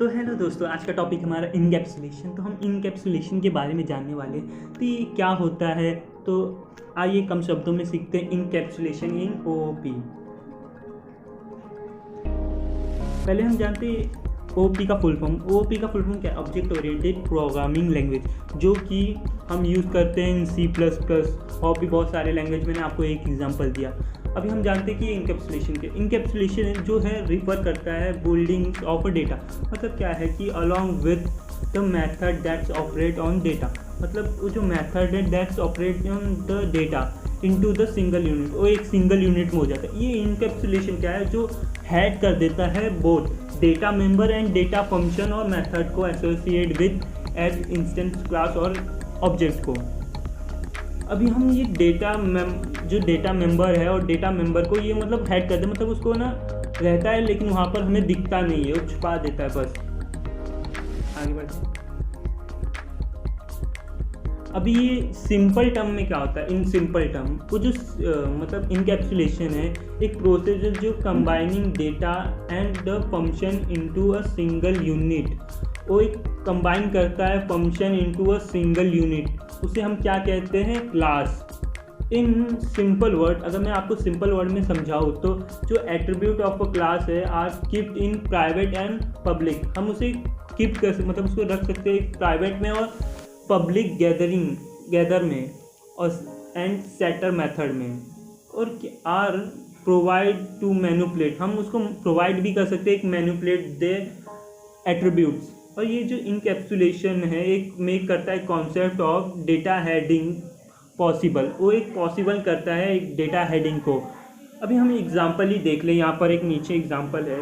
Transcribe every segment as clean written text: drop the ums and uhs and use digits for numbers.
तो हेलो दोस्तों, आज का टॉपिक हमारा इनकैप्सुलेशन। तो हम इनकैप्सुलेशन के बारे में जानने वाले हैं। तो ये क्या होता है, तो आइए कम शब्दों में सीखते हैं इनकैप्सुलेशन इन ओओपी। पहले हम जानते हैं ओओपी का फुल फॉर्म। ओओपी का फुल फॉर्म क्या है? ऑब्जेक्ट ओरिएंटेड प्रोग्रामिंग लैंग्वेज, जो कि हम यूज़ करते हैं इन C++ और भी बहुत सारे लैंग्वेज। मैंने आपको एक एग्जांपल दिया। अभी हम जानते हैं कि इनकैप्सुलेशन जो है रिफर करता है बिल्डिंग ऑफ डेटा। मतलब क्या है कि along with the method that's operate on data, मतलब वो जो मेथड है that's operate on the data into the single unit, वो एक सिंगल यूनिट में हो जाता है। ये इनकैप्सुलेशन क्या है? जो हेड कर देता है both data member and data function और मेथड को associate with as instance class और ऑब्जेक्ट को। अभी हम ये जो डेटा मेंबर है और डेटा मेंबर को ये मतलब हेड कर दे, मतलब उसको ना रहता है लेकिन वहाँ पर हमें दिखता नहीं है, वो छुपा देता है बस। आगे बढ़ते। अभी ये सिंपल टर्म में क्या होता है? इन सिंपल टर्म वो जो मतलब इनकैप्सुलेशन है एक प्रोसेस है जो combining data and the function into a single unit. वो एक कंबाइन करता है function into a single unit, उसे हम क्या कहते हैं? क्लास। इन सिंपल वर्ड, अगर मैं आपको सिंपल वर्ड में समझाऊँ तो जो एट्रीब्यूट ऑफ अ क्लास है are kept in private and public. हम उसे कीप कर सकते, मतलब उसको रख सकते हैं प्राइवेट में और पब्लिक गैदर में और एंड सेटर मेथड में। और आर प्रोवाइड टू मैनिपुलेट, हम उसको प्रोवाइड भी कर सकते हैं एक मैनिपुलेट दे एट्रीब्यूट्स। और ये जो इनकैप्सुलेशन है एक मेक करता है concept of data heading possible, वो एक पॉसिबल करता है एक डेटा हेडिंग को। अभी हम एग्जांपल ही देख लें। यहाँ पर एक नीचे एग्जांपल है,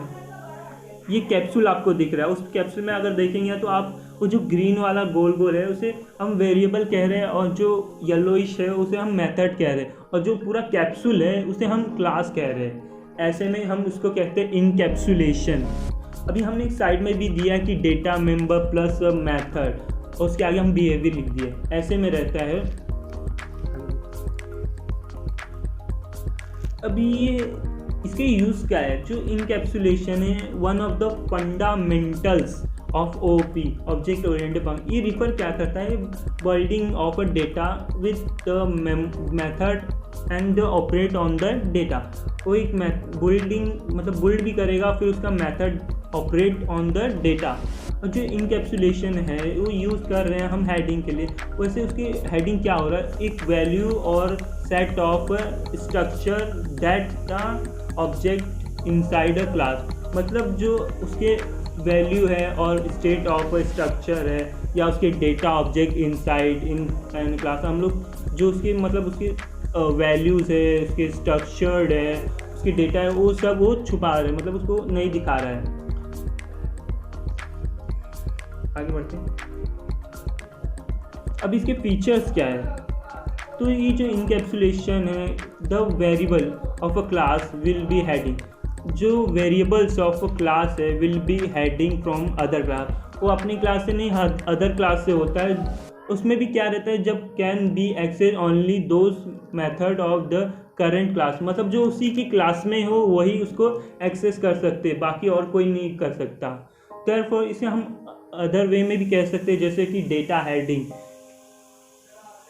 ये कैप्सूल आपको दिख रहा है। उस कैप्सूल में अगर देखेंगे तो आप वो जो ग्रीन वाला गोल गोल है उसे हम वेरिएबल कह रहे हैं और जो येलोइश है उसे हम मेथड कह रहे हैं और जो पूरा कैप्सूल है उसे हम क्लास कह रहे हैं। ऐसे में हम उसको कहते हैं इनकैप्सुलेशन। अभी हमने एक साइड में भी दिया कि डेटा मेंबर प्लस मेथड और उसके आगे हम बिहेवियर लिख दिए। ऐसे में रहता है। अभी ये इसके यूज़ क्या है? जो इनकैप्सुलेशन है one of the fundamentals of OOP, object oriented programming. ये रिफर क्या करता है? Building of a data with the method and operate on the data. वो एक बिल्डिंग मतलब बिल्ड भी करेगा, फिर उसका method operate on the data. और जो इनकैप्सुलेशन है वो यूज़ कर रहे हैं हम हेडिंग के लिए। वैसे उसकी हेडिंग क्या हो रहा है? एक वैल्यू और set of structure that the object inside a class, मतलब जो उसके वैल्यू है और स्टेट ऑफ स्ट्रक्चर है या उसके data object inside in class. हम लोग जो उसके मतलब उसके वैल्यूज़ है, उसके स्ट्रक्चर्ड है, उसकी डेटा है, वो सब वो छुपा रहे हैं, मतलब उसको नहीं दिखा रहा है। आगे बढ़ते हैं। अब इसके फीचर्स क्या है? तो ये जो इनकैप्सुलेशन है the variable of a class will be heading, जो वेरिएबल्स ऑफ अ क्लास है will be heading from other class. वो अपनी क्लास से नहीं अदर क्लास से होता है। उसमें भी क्या रहता है? जब can be access only those method of the current class, मतलब जो उसी की क्लास में हो वही उसको एक्सेस कर सकते हैं, बाकी और कोई नहीं कर सकता। देयरफॉर इसे हम अदर वे में भी कह सकते हैं, जैसे कि डेटा हेडिंग।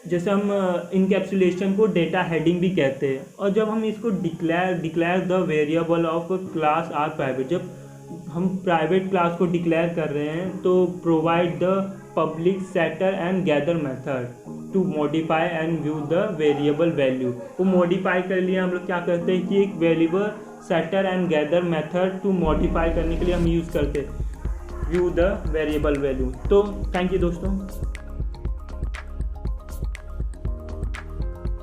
जैसे हम इनकैप्सुलेशन को डेटा हेडिंग भी कहते हैं। और जब हम इसको declare the variable of class are private, जब हम प्राइवेट क्लास को डिक्लेयर कर रहे हैं तो provide the public setter and gather method to modify and view the variable value. वो मॉडिफाई कर लिया, हम लोग क्या करते हैं कि एक variable setter and gather method to modify करने के लिए हम यूज़ करते हैं व्यू द वेरिएबल वैल्यू। तो थैंक यू दोस्तों।